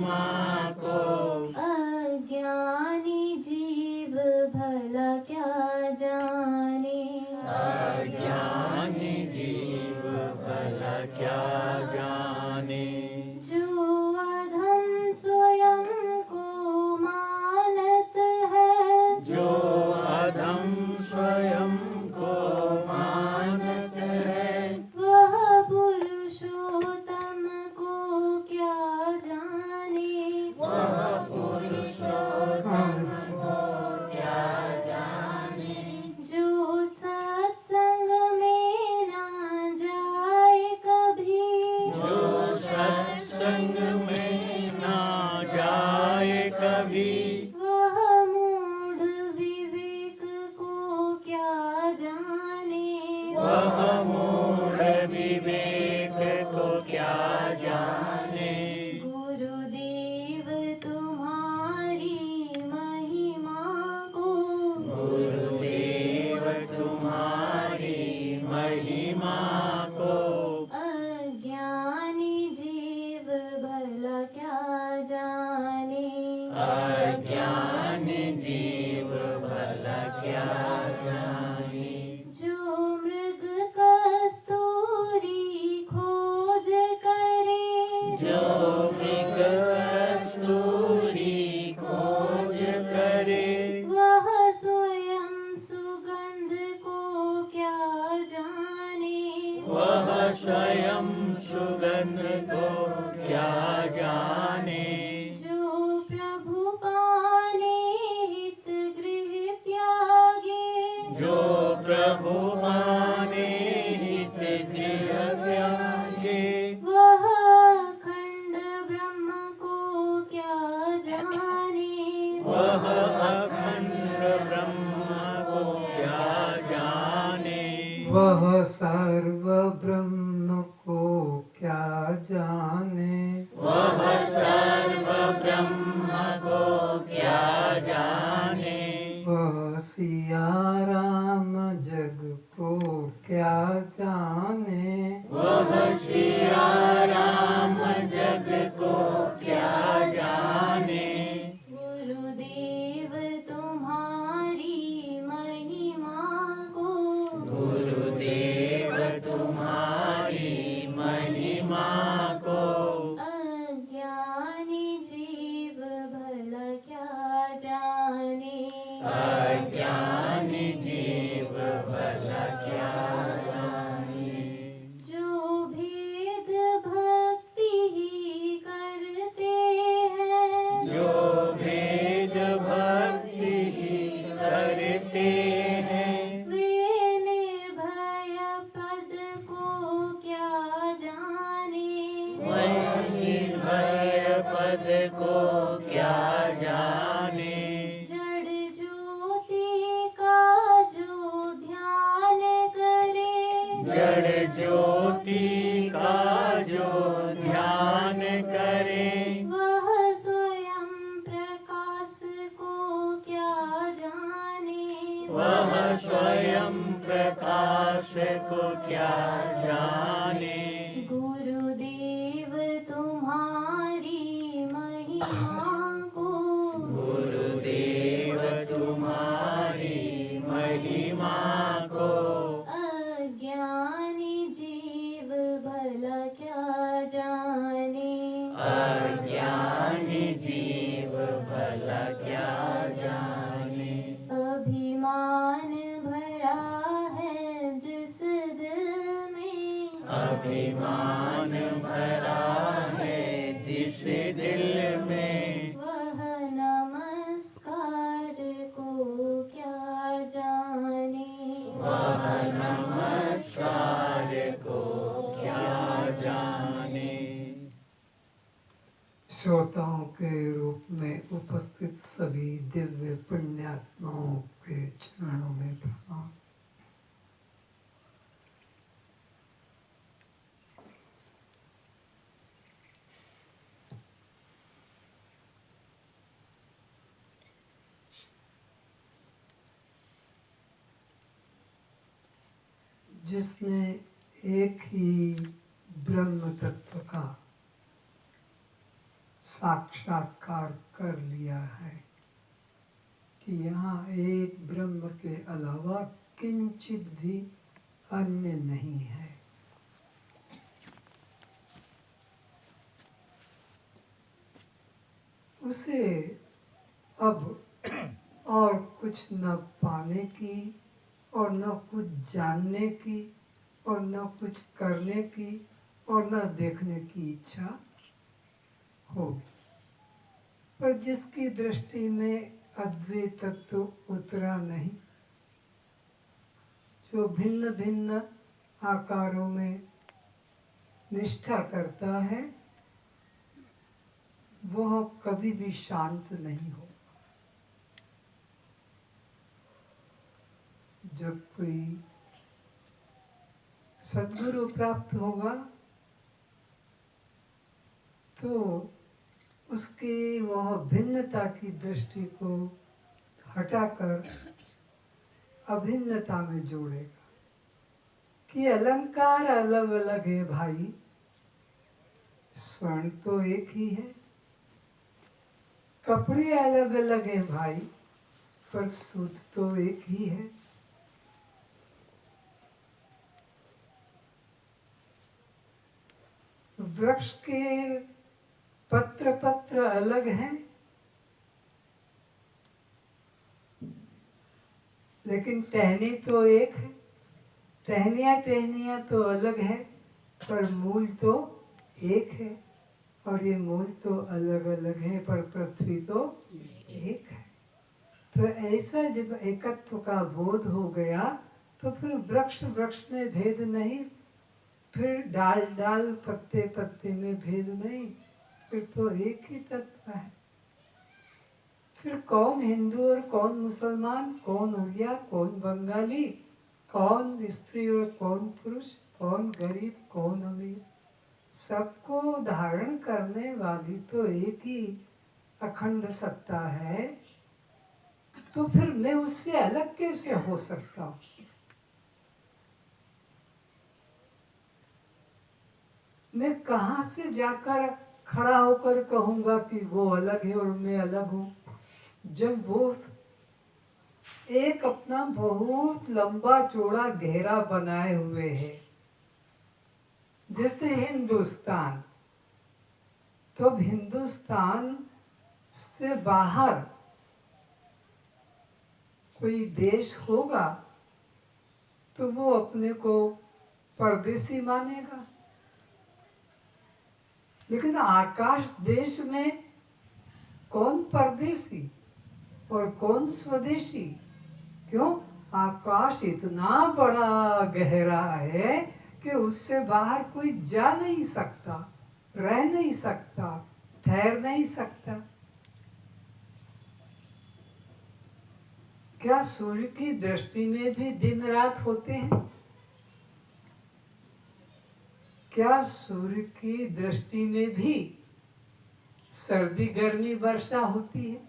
महिमा को। अज्ञानी जीव भला क्या जाने, अज्ञानी जीव भला क्या जाने। जो अधम स्वयं को मानत है, जो अधम स्वयं को मानत है, वह पुरुषोत्तम को क्या जाने, वह पुरुषोत्तम को क्या जाने। जो सत्संग में ना जाए कभी, जो सत्संग में ना जाए कभी, वह मूढ़ विवेक को क्या जाने, वह मूढ़ विवेक को क्या जाने। गुरुदेव तुम्हारी महिमा को, गुरुदेव तुम्हारी महिमा को। अज्ञानी जीव भला क्या जाने, अज्ञानी जीव भला क्या जाने। जो मृग कस्तूरी खोज करे, जो मृग कस्तूरी खोज करे, वह स्वयं सुगंध को क्या जाने, वह स्वयं सुगंध को क्या जाने। जो प्रभु पाने हित गृह त्यागे, जो प्रभु माने हित गृह त्यागे, वह अखंड ब्रह्म को क्या जाने, वह अखंड ब्रह्म को क्या जाने। वह सर्व ब्रह्म को क्या जाने, वह सर्व ब्रह्म को क्या जाने। वह सिया राम जग को क्या जाने, वह सिया राम जग को क्या जाने। गुरुदेव तुम्हारी महिमा को, गुरुदेव तुम्हारी महिमा को। अज्ञानी जीव भला क्या जाने, अज्ञानी जीव भला क्या जाने। जो भेद भक्ति ही करते हैं, जो भेद भक्ति ही करते हैं, वे निर्भय पद को क्या जाने, वह निर्भय पद को क्या जाने। जड़ ज्योति का जो ध्यान करे, जड़ ज्योति का जो ध्यान करे, वह स्वयं प्रकाश को क्या जाने, वह स्वयं प्रकाश को क्या जाने। गुरुदेव तुम्हारी महिमा को, गुरुदेव तुम्हारी महिमा को। अज्ञानी जीव भला क्या जाने, अज्ञानी जीव भला क्या जाने। अभिमान भरा है जिस दिल में, अभिमान भरा है जिस दिल में, वह नमस्कार को क्या जाने, वह नमस्कार को क्या जाने। श्रोताओं के रूप में उपस्थित सभी दिव्य पुण्यात्माओं के चरणों में प्रणाम। जिसने एक ही ब्रह्म तत्व का साक्षात्कार कर लिया है कि यहाँ एक ब्रह्म के अलावा किंचित भी अन्य नहीं है। उसे अब और कुछ न पाने की और न कुछ जानने की और न कुछ करने की और न देखने की इच्छा होगी। पर जिसकी दृष्टि में अद्वैत तत्व उतरा नहीं, जो भिन्न भिन्न आकारों में निष्ठा करता है, वह कभी भी शांत नहीं होगा। जब कोई सद्गुरु प्राप्त होगा तो उसकी वह भिन्नता की दृष्टि को हटाकर अभिन्नता में जोड़ेगा कि अलंकार अलग अलग है भाई, स्वर्ण तो एक ही है। कपड़े अलग अलग हैं भाई, पर सूत तो एक ही है। वृक्ष के पत्र पत्र अलग हैं, लेकिन टहनी तो एक है। टहनियाँ टहनियाँ तो अलग है, पर मूल तो एक है। और ये मूल तो अलग अलग है, पर पृथ्वी तो एक है। तो ऐसा जब एकत्व का बोध हो गया तो फिर वृक्ष वृक्ष में भेद नहीं, फिर डाल डाल पत्ते पत्ते में भेद नहीं, फिर तो एक ही तत्व है। फिर कौन हिंदू और कौन मुसलमान, कौन उड़िया कौन बंगाली, कौन स्त्री और कौन पुरुष, कौन गरीब कौन अमीर, सबको धारण करने वाली तो एक ही अखंड सत्ता है। तो फिर मैं उससे अलग कैसे हो सकता हूँ? मैं कहाँ से जाकर खड़ा होकर कहूँगा कि वो अलग है और मैं अलग हूँ, जब वो एक अपना बहुत लंबा चौड़ा घेरा बनाए हुए है, जैसे हिंदुस्तान। तो अब हिंदुस्तान से बाहर कोई देश होगा तो वो अपने को परदेसी मानेगा। लेकिन आकाश देश में कौन परदेसी और कौन स्वदेशी? क्यों? आकाश इतना बड़ा गहरा है कि उससे बाहर कोई जा नहीं सकता, रह नहीं सकता, ठहर नहीं सकता। क्या सूर्य की दृष्टि में भी दिन रात होते हैं? क्या सूर्य की दृष्टि में भी सर्दी गर्मी वर्षा होती है?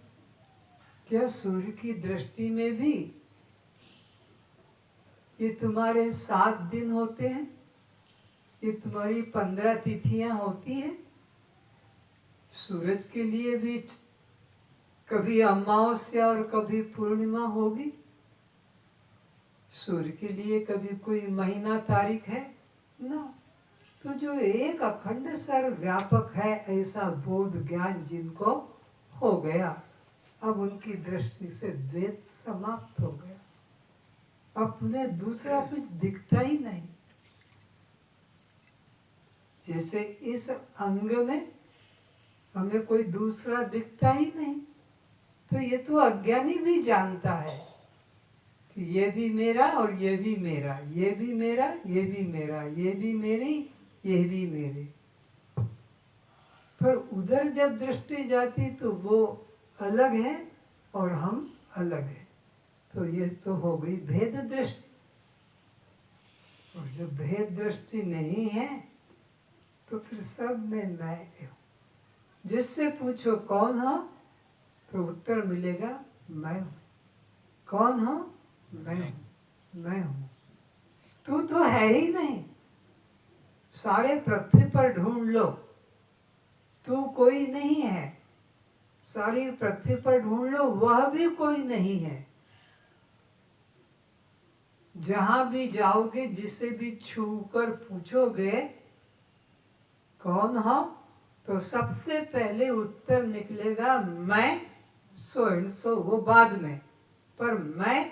क्या सूर्य की दृष्टि में भी ये तुम्हारे 7 दिन होते हैं, ये तुम्हारी 15 तिथियां होती हैं? सूरज के लिए भी कभी अमावस्या और कभी पूर्णिमा होगी। सूर्य के लिए कभी कोई महीना तारीख है ना। तो जो एक अखंड सर्वव्यापक है, ऐसा बोध ज्ञान जिनको हो गया, अब उनकी दृष्टि से द्वैत समाप्त हो गया। अब उन्हें दूसरा कुछ दिखता ही नहीं। जैसे इस अंग में हमें कोई दूसरा दिखता ही नहीं, तो ये तो अज्ञानी भी जानता है कि ये भी मेरा और ये भी मेरा, ये भी मेरा, ये भी मेरा, ये भी मेरी, ये भी मेरे। पर उधर जब दृष्टि जाती तो वो अलग है और हम अलग हैं। तो ये तो हो गई भेद दृष्टि। और जब भेद दृष्टि नहीं है तो फिर सब में मैं हूँ। जिससे पूछो कौन हो तो उत्तर मिलेगा मैं हूँ। कौन हो? मैं हूँ, मैं हूँ। तू तो है ही नहीं। सारे पृथ्वी पर ढूंढ लो, तू कोई नहीं है, सारी पृथ्वी पर ढूंढ लो वह भी कोई नहीं है। जहां भी जाओगे, जिसे भी छू कर पूछोगे कौन हो, तो सबसे पहले उत्तर निकलेगा मैं सो एंड सो, वो बाद में, पर मैं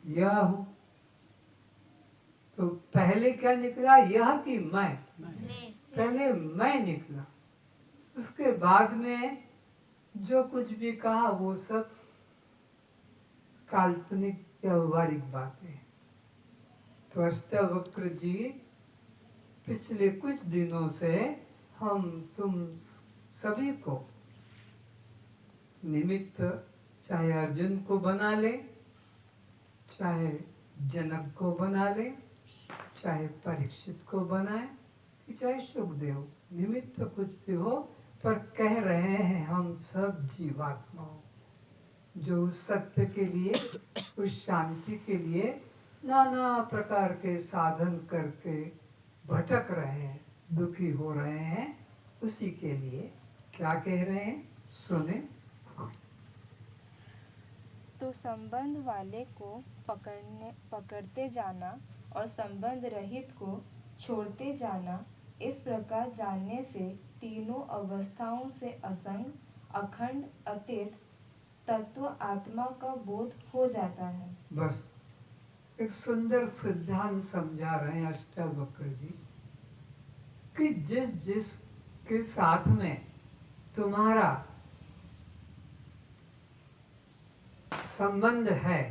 यह हूं। तो पहले क्या निकला, यह कि मैं? पहले मैं निकला, उसके बाद में जो कुछ भी कहा वो सब काल्पनिक व्यवहारिक बातें हैं। तो अष्टावक्र जी पिछले कुछ दिनों से हम तुम सभी को निमित्त, चाहे अर्जुन को बना ले, चाहे जनक को बना ले, चाहे परीक्षित को बनाए, चाहे सुखदेव, निमित्त कुछ भी हो, पर कह रहे हैं हम सब जीवात्माओं जो उस सत्य के लिए, उस शांति के लिए नाना प्रकार के साधन करके भटक रहे हैं, दुखी हो रहे हैं, उसी के लिए क्या कह रहे हैं, सुने। तो संबंध वाले को पकड़ते जाना और संबंध रहित को छोड़ते जाना, इस प्रकार जानने से तीनों अवस्थाओं से असंग, अखंड, अतीत तत्व आत्मा का बोध हो जाता है। बस एक सुंदर सिद्धांत समझा रहे हैं अष्टावक्र जी कि जिस के साथ में तुम्हारा संबंध है,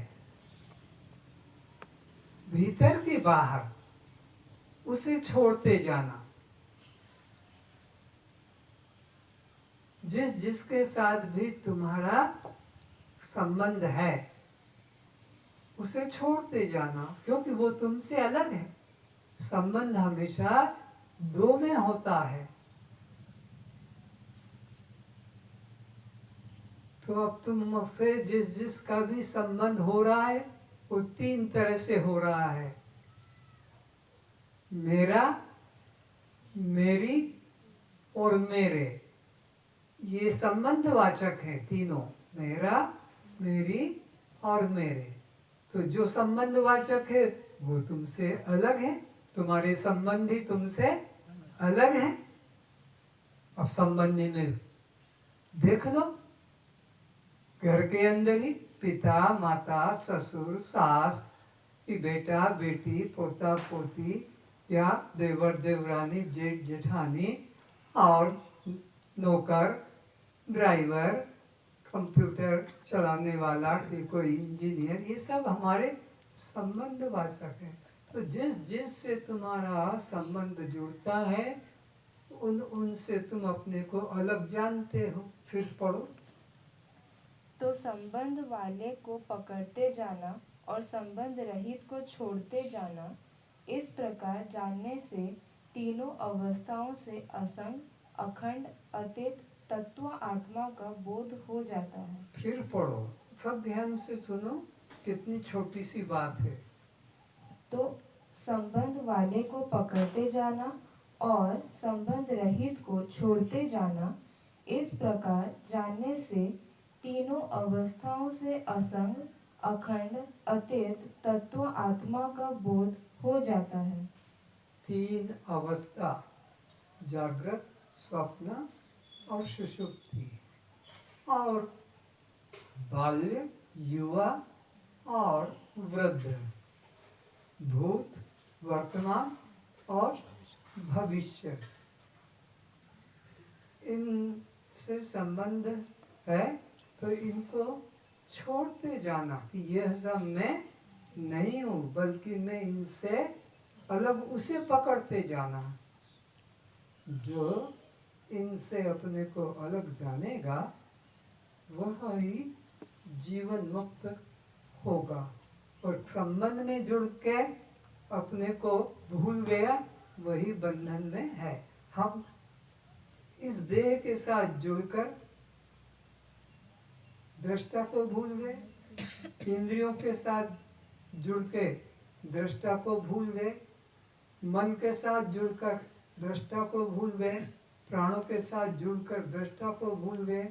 भीतर के बाहर, उसे छोड़ते जाना। जिसके साथ भी तुम्हारा संबंध है उसे छोड़ते जाना, क्योंकि वो तुमसे अलग है। संबंध हमेशा दो में होता है। तो अब तुमसे जिसका भी संबंध हो रहा है वो तीन तरह से हो रहा है, मेरा, मेरी और मेरे। ये संबंधवाचक है तीनों, मेरा, मेरी और मेरे। तो जो संबंधवाचक है वो तुमसे अलग है, तुम्हारे संबंधी तुमसे अलग है। अब संबंधी में देख लो, घर के अंदर ही पिता, माता, ससुर, सास, बेटा, बेटी, पोता, पोती, या देवर, देवरानी, जेठ, जेठानी, और नौकर, ड्राइवर, कंप्यूटर चलाने वाला, कोई इंजीनियर, ये सब हमारे संबंधवाचक हैं। तो जिस से तुम्हारा संबंध जुड़ता है उनसे तुम अपने को अलग जानते हो। फिर पढ़ो। तो संबंध वाले को पकड़ते जाना और संबंध रहित को छोड़ते जाना, इस प्रकार जानने से तीनों अवस्थाओं से असंग, अखंड, अतीत तत्व आत्मा का बोध हो जाता है। फिर पढ़ो, सब ध्यान से सुनो, कितनी छोटी सी बात है। तो संबंध वाले को पकड़ते जाना और संबंध रहित को छोड़ते जाना, इस प्रकार जानने से तीनों अवस्थाओं से असंग, अखंड, अतीत तत्व आत्मा का बोध हो जाता है। तीन अवस्था, जागृत, स्वप्न और सुषुप्ति, और बाल्य, युवा और वृद्ध, भूत, वर्तमान और भविष्य, इनसे संबंध है। तो इनको छोड़ते जाना कि यह सब मैं नहीं हूँ, बल्कि मैं इनसे अलग, उसे पकड़ते जाना। जो इनसे अपने को अलग जानेगा वह ही जीवन मुक्त होगा, और संबंध में जुड़ के अपने को भूल गया वही बंधन में है। हम इस देह के साथ जुड़कर दृष्टा को भूल गए, इंद्रियों के साथ जुड़ के दृष्टा को भूल गए, मन के साथ जुड़कर दृष्टा को भूल गए, प्राणों के साथ जुड़कर दृष्टा को भूल गए,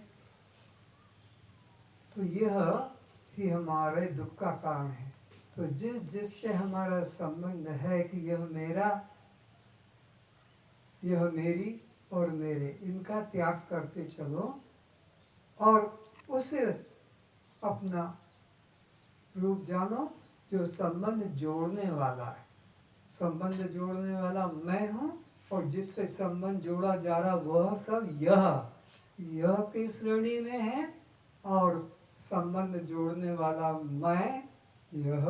तो यह ही हमारे दुख का कारण है। तो जिससे हमारा संबंध है कि यह मेरा, यह मेरी और मेरे, इनका त्याग करते चलो और उसे अपना रूप जानो जो संबंध जोड़ने वाला है। संबंध जोड़ने वाला मैं हूँ और जिससे संबंध जोड़ा जा रहा वह सब यह की श्रेणी में है, और संबंध जोड़ने वाला मैं यह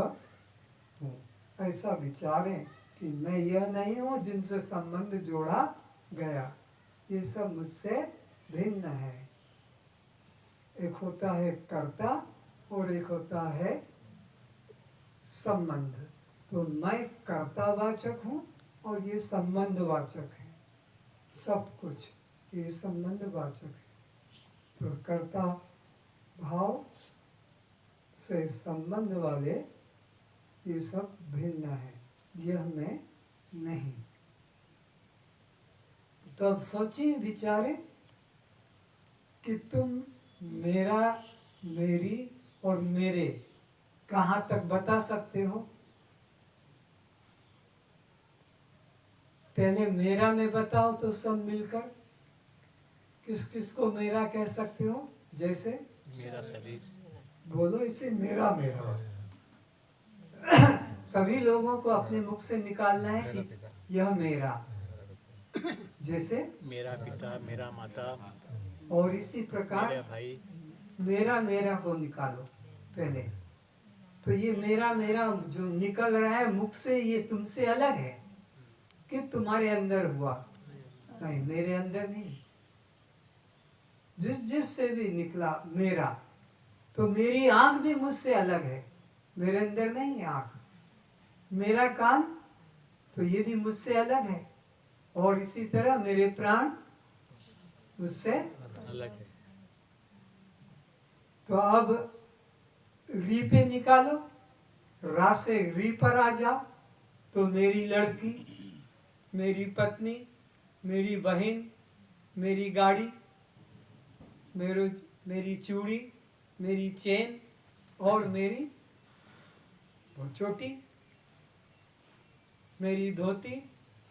हूँ। ऐसा विचारें कि मैं यह नहीं हूँ जिनसे संबंध जोड़ा गया, ये सब मुझसे भिन्न है। एक होता है कर्ता और एक होता है संबंध। तो मैं कर्तावाचक हूँ और ये संबंधवाचक है, सब कुछ ये संबंधवाचक है। तो कर्ता भाव से संबंध वाले ये सब भिन्न है, यह मैं नहीं। तब सोचिए विचारे कि तुम मेरा, मेरी और मेरे कहाँ तक बता सकते हो। पहले मेरा में बताओ तो सब मिलकर किस किस को मेरा कह सकते हो। जैसे मेरा शरीर, बोलो इसे मेरा मेरा। सभी लोगों को अपने मुख से निकालना है कि यह मेरा। जैसे मेरा पिता, मेरा माता, और इसी प्रकार मेरा भाई, मेरा मेरा को निकालो पहले। तो ये मेरा मेरा जो निकल रहा है मुख से, ये तुमसे अलग है कि तुम्हारे अंदर हुआ, नहीं मेरे अंदर नहीं। जिस से भी निकला मेरा, तो मेरी आंख भी मुझसे अलग है, मेरे अंदर नहीं है आंख। मेरा कान, तो ये भी मुझसे अलग है, और इसी तरह मेरे प्राण मुझसे अलग है। तो अब री पे निकालो, रा से री पर आ जाओ। तो मेरी लड़की, मेरी पत्नी, मेरी बहन, मेरी गाड़ी, मेरी चूड़ी, मेरी चेन और मेरी वो चोटी, मेरी धोती,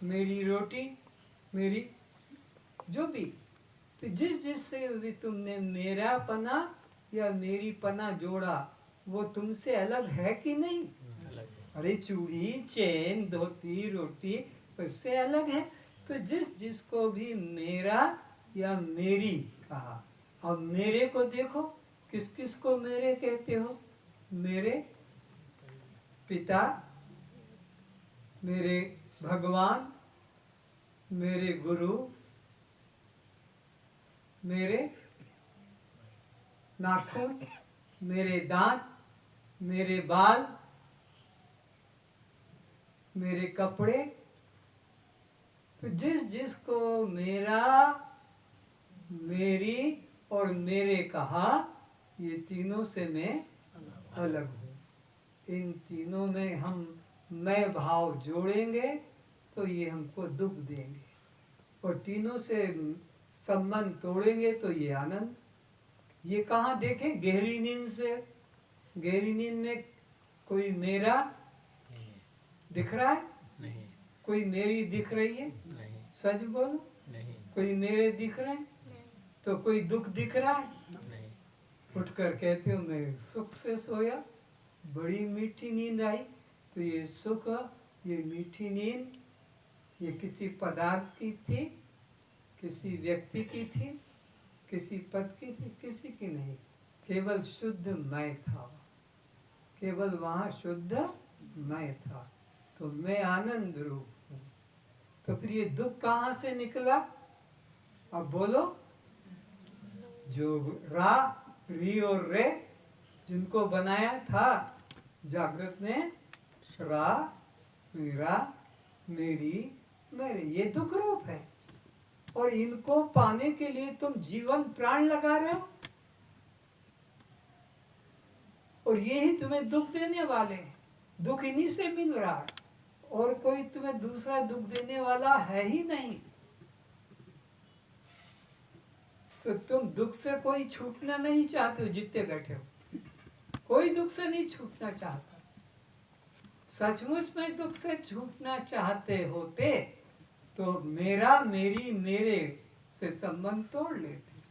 मेरी रोटी, मेरी जो भी। तो जिससे भी तुमने मेरा पना या मेरी पना जोड़ा, वो तुमसे अलग है कि नहीं। अलग है। अरे चूड़ी, चेन, धोती, रोटी उससे अलग है। तो जिसको भी मेरा या मेरी कहा। अब मेरे को देखो, किस किस को मेरे कहते हो। मेरे पिता, मेरे भगवान, मेरे गुरु, मेरे नाखून, मेरे दांत, मेरे बाल, मेरे कपड़े। तो जिसको मेरा, मेरी और मेरे कहा, ये तीनों से मैं अलग हूँ। इन तीनों में हम मैं भाव जोड़ेंगे तो ये हमको दुख देंगे, और तीनों से संबंध तोड़ेंगे तो ये आनंद। ये कहाँ देखें, गहरी नींद से। गहरी नींद में कोई मेरा दिख रहा है, नहीं, कोई मेरी दिख रही है, नहीं, सच बोलो। नहीं, कोई मेरे दिख रहे हैं, तो कोई दुख दिख रहा है। नहीं। उठकर कहते हो मैं सुख से सोया, बड़ी मीठी नींद आई। तो ये सुख, ये मीठी नींद, ये किसी पदार्थ की थी, किसी व्यक्ति की थी, किसी पद की थी, किसी की नहीं। केवल शुद्ध मैं था, केवल वहाँ शुद्ध मैं था। तो मैं आनंद रूप हूँ। तो फिर ये दुख कहाँ से निकला। अब बोलो। जो रा, री और रे जिनको बनाया था जागृत में, रा, मेरा, मेरी, मेरे, ये दुख रूप है। और इनको पाने के लिए तुम जीवन प्राण लगा रहे हो, और ये ही तुम्हें दुख देने वाले हैं। दुख इन्हीं से मिल रहा है, और कोई तुम्हें दूसरा दुख देने वाला है ही नहीं, तो तुम दुख से कोई छूटना नहीं चाहते हो। जितने बैठे हो कोई दुख से नहीं छूटना चाहता। सचमुच में दुख से छूटना चाहते होते तो मेरा मेरी मेरे से संबंध तोड़ लेते,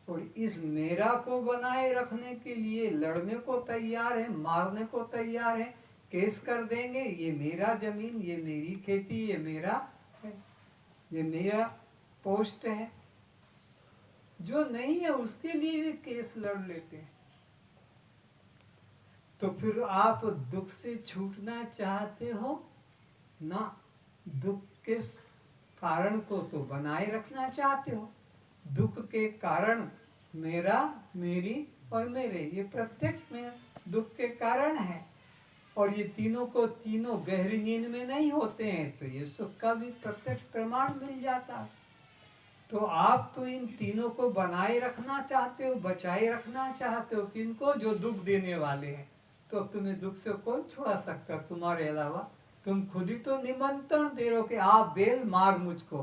और इस मेरा को बनाए रखने के लिए लड़ने को तैयार है, मारने को तैयार है, केस कर देंगे। ये मेरा जमीन, ये मेरी खेती, ये मेरा है, ये मेरा पोस्ट है। जो नहीं है उसके लिए भी केस लड़ लेते हैं। तो फिर आप दुख से छूटना चाहते हो ना, दुख के कारण को तो बनाए रखना चाहते हो। दुख के कारण मेरा, मेरी और मेरे, ये प्रत्यक्ष में दुख के कारण है। और ये तीनों को तीनों गहरी नींद में नहीं होते हैं, तो ये सुख का भी प्रत्यक्ष प्रमाण मिल जाता है। तो आप तो इन तीनों को बनाए रखना चाहते हो, बचाए रखना चाहते हो। किनको? जो दुख देने वाले हैं। तो अब तुम्हें दुख से कौन छुड़ा सकता तुम्हारे अलावा? तुम खुद ही तो निमंत्रण दे रहे हो कि आप बेल मार मुझको।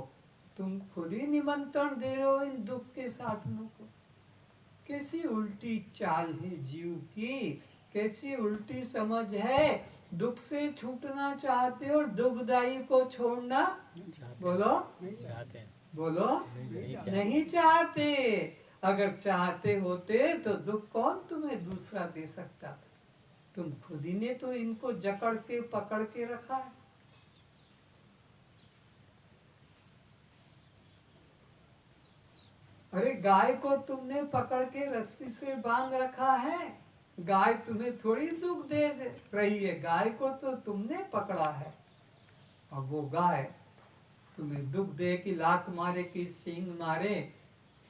तुम खुद ही निमंत्रण दे रहे हो इन दुख के साधनों को। कैसी उल्टी चाल है जीव की, कैसी उल्टी समझ है। दुख से छूटना चाहते हो और दुखदाई को छोड़ना बोलो चाहते हैं, बोलो नहीं नहीं चाहते। अगर चाहते होते तो दुख कौन तुम्हें दूसरा दे सकता था? तुम खुद ही ने तो इनको जकड़ के पकड़ के रखा है। अरे गाय को तुमने पकड़ के रस्सी से बांध रखा है। गाय तुम्हें थोड़ी दुख दे रही है, गाय को तो तुमने पकड़ा है। अब वो गाय तुम्हें दुख दे कि लात मारे, कि सींग मारे,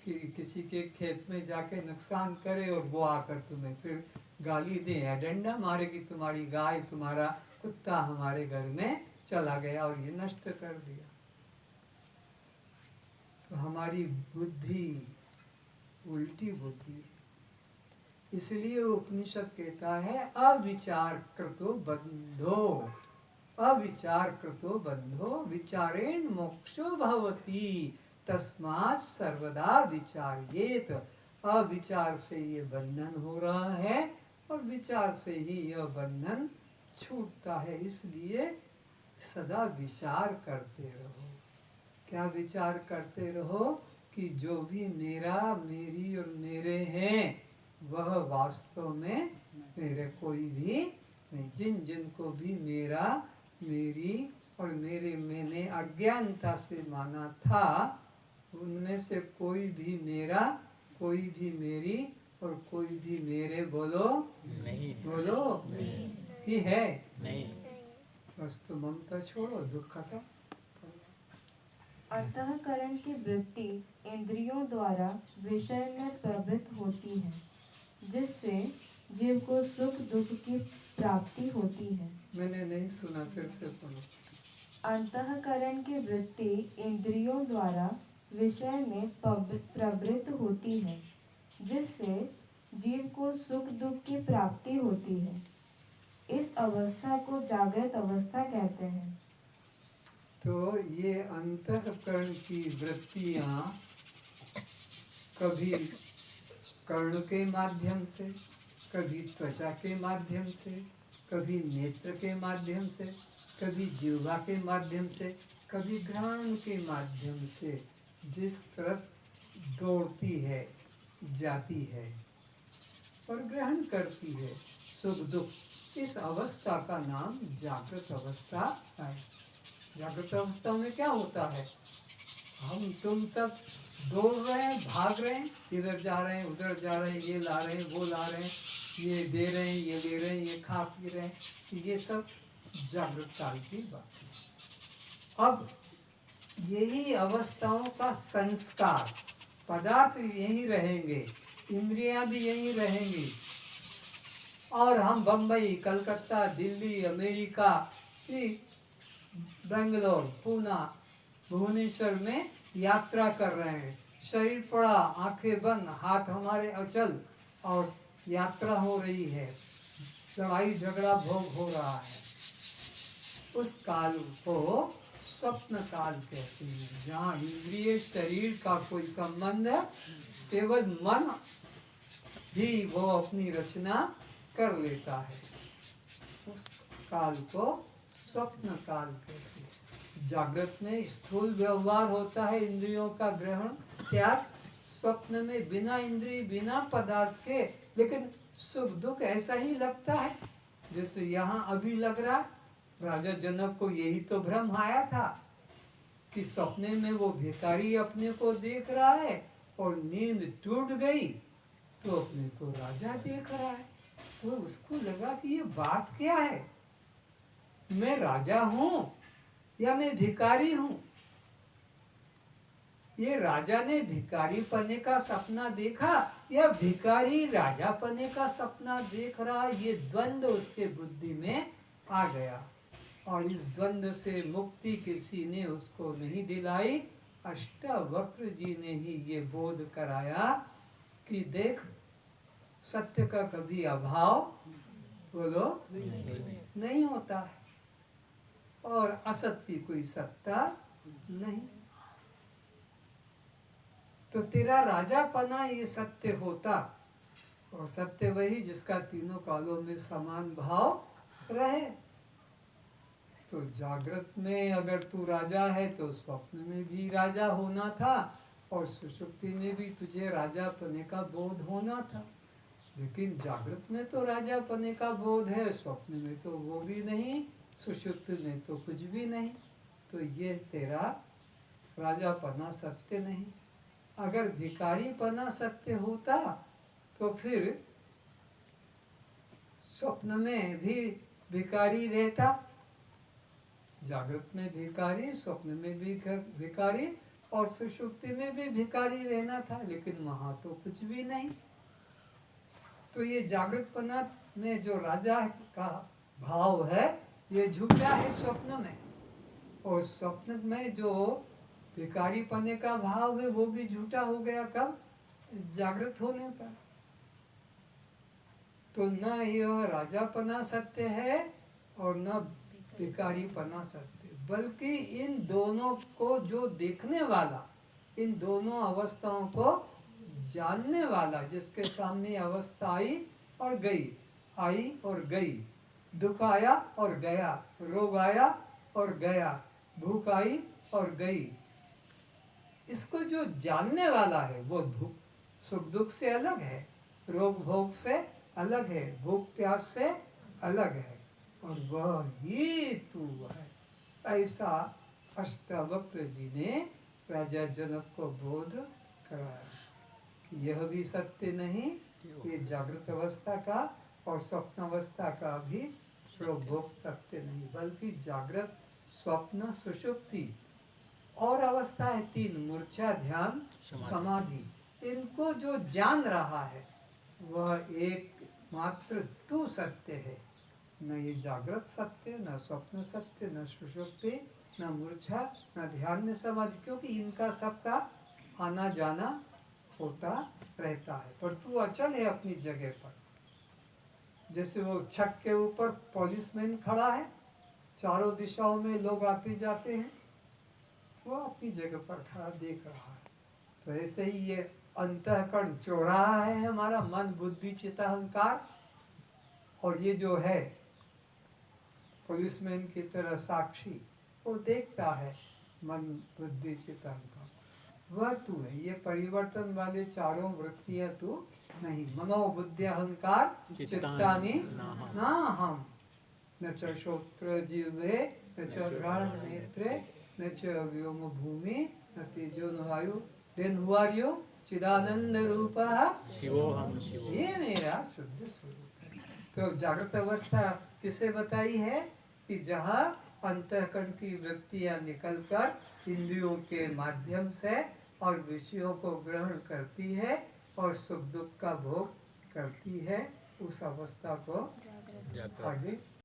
कि किसी के खेत में जाके नुकसान करे, और वो आकर तुम्हें फिर गाली दे या डंडा मारे कि तुम्हारी गाय, तुम्हारा कुत्ता हमारे घर में चला गया और ये नष्ट कर दिया। तो हमारी बुद्धि उल्टी बुद्धि है। इसलिए उपनिषद कहता है अविचार कृतो बंधो, अविचार कृतो बंधो विचारेण मोक्षो भवति तस्मात् सर्वदा विचार्येत। अविचार से ये बंधन हो रहा है और विचार से ही यह बंधन छूटता है। इसलिए सदा विचार करते रहो। क्या विचार करते रहो? कि जो भी मेरा, मेरी और मेरे हैं वह वास्तव में मेरे कोई भी नहीं। जिन जिनको भी मेरा, मेरी और मेरे मैंने अज्ञानता से माना था, उनमें से कोई भी मेरा, कोई भी मेरी और कोई भी मेरे बोलो नहीं, बोलो ही है। नहीं। बस तो ममता छोड़ो, दुख खत्म। अंतःकरण की वृत्ति इंद्रियों द्वारा विषय में प्रवृत्त होती है, जिससे जीव को सुख दुख की प्राप्ति होती है। मैंने नहीं सुना, फिर से पढ़ो। अंतःकरण की वृत्ति इंद्रियों द्वारा विषय में प्रवृत्त होती है, जिससे जीव को सुख दुख की प्राप्ति होती है। इस अवस्था को जागृत अवस्था कहते हैं। तो ये अंतःकरण की वृत्तियाँ कभी कर्ण के माध्यम से, कभी त्वचा के माध्यम से, कभी नेत्र के माध्यम से, कभी जिह्वा के माध्यम से, कभी घ्राण के माध्यम से जिस तरफ दौड़ती है, जाती है और ग्रहण करती है सुख दुख, इस अवस्था का नाम जागृत अवस्था है। जागृत अवस्था में क्या होता है? हम तुम सब दौड़ रहे हैं, भाग रहे हैं, इधर जा रहे हैं, उधर जा रहे हैं, ये ला रहे हैं, वो ला रहे हैं, ये दे रहे हैं, ये ले रहे हैं, ये खा पी रहे हैं, ये सब जागृत काल की बात है। अब यही अवस्थाओं का संस्कार, पदार्थ यही रहेंगे, इंद्रियां भी यही रहेंगी, और हम बम्बई, कलकत्ता, दिल्ली, अमेरिका, बेंगलोर, पूना, भुवनेश्वर में यात्रा कर रहे हैं। शरीर पड़ा, आंखें बंद, हाथ हमारे अचल, और यात्रा हो रही है, लड़ाई झगड़ा भोग हो रहा है। उस काल को स्वप्न काल कहते हैं, जहाँ इंद्रिय शरीर का कोई संबंध है, केवल मन ही वो अपनी रचना कर लेता है, उस काल को स्वप्न काल कहते हैं। जागृत में स्थूल व्यवहार होता है, इंद्रियों का ग्रहण त्याग। स्वप्न में बिना इंद्रिय बिना पदार्थ के, लेकिन सुख दुख ऐसा ही लगता है जैसे यहाँ अभी लग रहा। राजा जनक को यही तो भ्रम आया था कि सपने में वो भिखारी अपने को देख रहा है और नींद टूट गई तो अपने को राजा देख रहा है। तो उसको लगा कि ये बात क्या है, मैं राजा हूँ या मैं भिखारी हूँ। ये राजा ने भिखारी पने का सपना देखा या भिखारी राजा पने का सपना देख रहा, ये द्वंद्व उसके बुद्धि में आ गया। और इस द्वंद्व से मुक्ति किसी ने उसको नहीं दिलाई। अष्टावक्र जी ने ही ये बोध कराया कि देख, सत्य का कभी अभाव बोलो नहीं होता है, और असत्य कोई सत्ता नहीं। तो तेरा राजापना ये सत्य होता, और सत्य वही जिसका तीनों कालों में समान भाव रहे। तो जागृत में अगर तू राजा है तो स्वप्न में भी राजा होना था, और सुषुप्ति में भी तुझे राजा पने का बोध होना था। लेकिन जागृत में तो राजा पने का बोध है, स्वप्न में तो वो भी नहीं, सुषुप्त में तो कुछ भी नहीं। तो ये तेरा राजापना सत्य नहीं। अगर भिखारीपना सत्य होता तो फिर स्वप्न में भी भिखारी रहता, जागृत में भिखारी, स्वप्न में भी भिखारी, और सुषुप्ति में भी भिखारी रहना था। लेकिन वहाँ तो कुछ भी नहीं। तो ये जागृतपना में जो राजा का भाव है ये झूठा है स्वप्न में, और स्वप्न में जो भिखारी पने का भाव है वो भी झूठा हो गया। कब? जागृत होने पर। तो न यह राजापना सत्य है और न भिखारीपना सत्य, बल्कि इन दोनों को जो देखने वाला, इन दोनों अवस्थाओं को जानने वाला, जिसके सामने अवस्था आई और गई, आई और गई, दुख आया और गया, रोग आया और गया, भूख आई और गई, इसको जो जानने वाला है वो सुख दुख से अलग है, रोग भोग से अलग है, भूख प्यास से अलग है, और वह ही तू है। ऐसा अष्टावक्र जी ने राजा जनक को बोध कराया कि यह भी सत्य नहीं, ये जागृत अवस्था का और स्वप्न अवस्था का भी भोग सत्य नहीं, बल्कि जागृत, स्वप्न, सुषुप्ति और अवस्था है तीन, मूर्छा, ध्यान, समाधि। इनको जो जान रहा है वह एक मात्र तू सत्य है। न ये जागृत सत्य, न स्वप्न सत्य, न सुषुप्ति, न मूर्छा, न ध्यान, न समाधि, क्योंकि इनका सबका आना जाना होता रहता है। पर तू अचल है अपनी जगह पर। जैसे वो छत के ऊपर पुलिसमैन खड़ा है, चारों दिशाओं में लोग आते जाते हैं, वो अपनी जगह पर खड़ा देख रहा है। तो ऐसे ही ये अंतःकरण चौराहा है हमारा, मन बुद्धि चित्त अहंकार, और ये जो है पुलिसमैन की तरह साक्षी, वो देखता है मन बुद्धि चित्त अहंकार, वह तू है। ये परिवर्तन वाले चारों वृत्तियां तू नहीं। मनो बुद्धि अहंकार चित्तानि नाहम्, न च श्रोत्र जिह्वे, न च घ्राण नेत्रे, न च व्योम भूमि, न तेजो न वायु। Then who are you? चिदानंद रूपः शिवोहम शिवोहम। ये मेरा शुद्ध स्वरूप है। तो जागृत अवस्था किसे बताई है कि जहाँ अंतःकरण की वृत्तियाँ निकलकर इंद्रियों के माध्यम से और विषयों को ग्रहण करती है और सुख दुख का भोग करती है, उस अवस्था को आगे